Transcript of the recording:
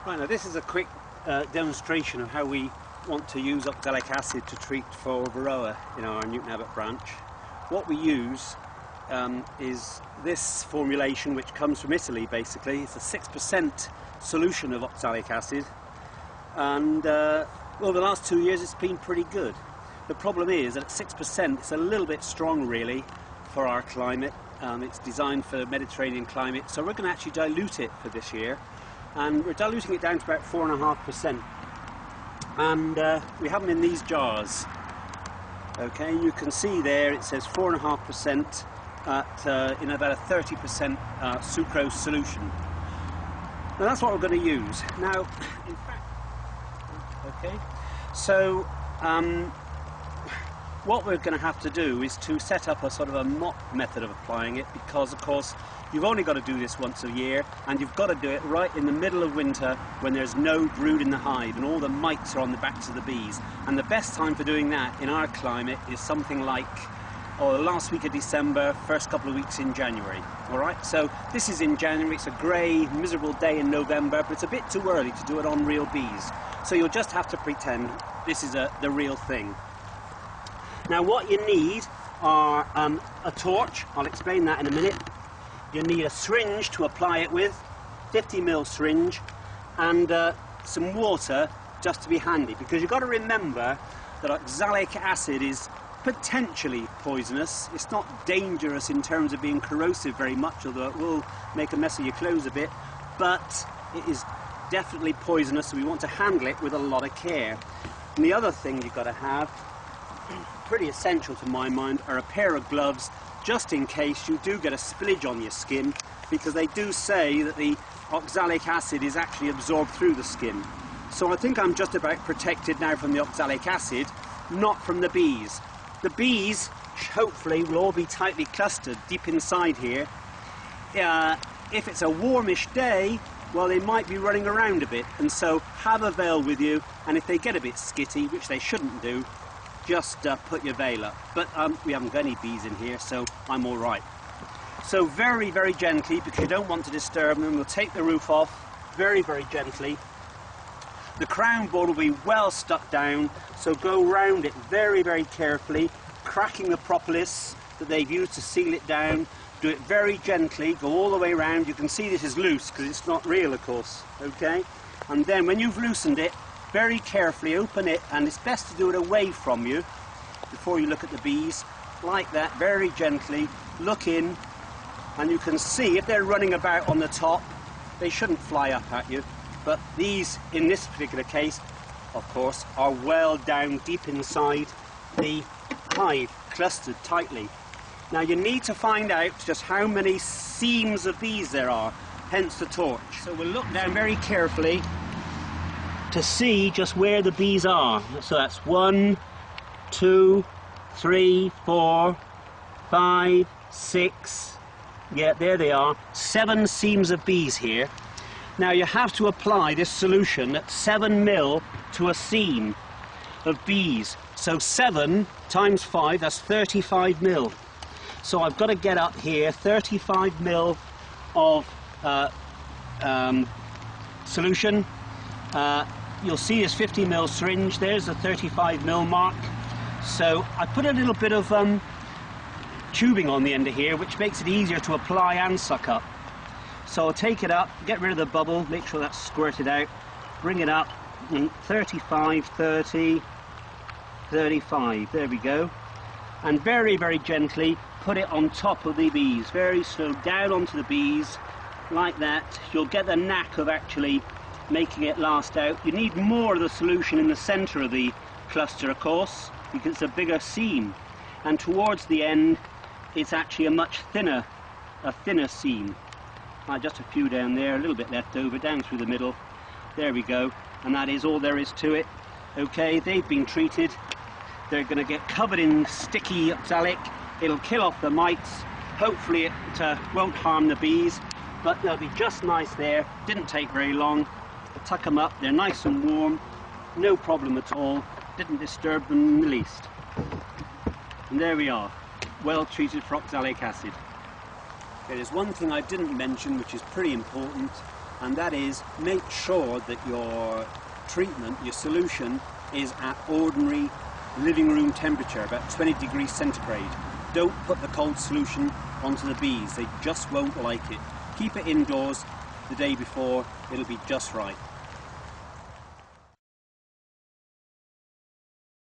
Right, now this is a quick demonstration of how we want to use oxalic acid to treat for varroa in our Newton Abbot branch. What we use is this formulation, which comes from Italy basically. It's a 6% solution of oxalic acid, and over the last 2 years it's been pretty good. The problem is that at 6% it's a little bit strong really for our climate. It's designed for Mediterranean climate, so we're going to actually dilute it for this year, and we're diluting it down to about 4.5%, and we have them in these jars. Okay, you can see there it says 4.5% in about a 30% sucrose solution. Now that's what we're going to use. Now, in fact, okay, so what we're going to have to do is to set up a sort of a mop method of applying it, because of course you've only got to do this once a year, and you've got to do it right in the middle of winter when there's no brood in the hive and all the mites are on the backs of the bees. And the best time for doing that in our climate is something like the last week of December, first couple of weeks in January. Alright, so this is in January, it's a grey, miserable day in November, but it's a bit too early to do it on real bees. So you'll just have to pretend this is the real thing. Now what you need are a torch. I'll explain that in a minute. You need a syringe to apply it with, 50ml syringe, and some water just to be handy, because you've got to remember that oxalic acid is potentially poisonous. It's not dangerous in terms of being corrosive very much, although it will make a mess of your clothes a bit, but it is definitely poisonous, so we want to handle it with a lot of care. And the other thing you've got to have, pretty essential to my mind, are a pair of gloves, just in case you do get a spillage on your skin, because they do say that the oxalic acid is actually absorbed through the skin. So I think I'm just about protected now from the oxalic acid, not from the bees. The bees, hopefully, will all be tightly clustered deep inside here. If it's a warmish day, well, they might be running around a bit, and so have a veil with you, and if they get a bit skitty, which they shouldn't do, just put your veil up. But we haven't got any bees in here, so I'm all right. So very, very gently, because you don't want to disturb them, we'll take the roof off very, very gently. The crown board will be well stuck down, so go round it very, very carefully, cracking the propolis that they've used to seal it down. Do it very gently, go all the way around. You can see this is loose because it's not real, of course, okay? And then when you've loosened it, very carefully open it, and it's best to do it away from you before you look at the bees, like that, very gently. Look in, and you can see if they're running about on the top, they shouldn't fly up at you. But these, in this particular case, of course, are well down deep inside the hive, clustered tightly. Now you need to find out just how many seams of bees there are, hence the torch. So we'll look down very carefully to see just where the bees are. So that's 1, 2, 3, 4, 5, 6, yeah, there they are, 7 seams of bees here. Now you have to apply this solution at 7 ml to a seam of bees. So 7 times 5, that's 35 ml. So I've got to get up here 35 ml of solution. You'll see this 50 ml syringe, there's the 35 ml mark. So I put a little bit of tubing on the end of here, which makes it easier to apply and suck up. So I'll take it up, get rid of the bubble, make sure that's squirted out, bring it up, 35, 30, 35, there we go. And very, very gently put it on top of the bees, very slow, down onto the bees, like that. You'll get the knack of actually making it last out. You need more of the solution in the centre of the cluster, of course, because it's a bigger seam. And towards the end, it's actually a much thinner seam. Just a few down there, a little bit left over, down through the middle. There we go. And that is all there is to it. Okay, they've been treated. They're going to get covered in sticky oxalic. It'll kill off the mites. Hopefully it won't harm the bees, but they'll be just nice there. Didn't take very long. I'll tuck them up. They're nice and warm. No problem at all. Didn't disturb them in the least. And there we are. Well treated for oxalic acid. There is one thing I didn't mention, which is pretty important. and that is make sure that your treatment, your solution, is at ordinary living room temperature, about 20 degrees centigrade. Don't put the cold solution onto the bees, they just won't like it. Keep it indoors the day before, it'll be just right.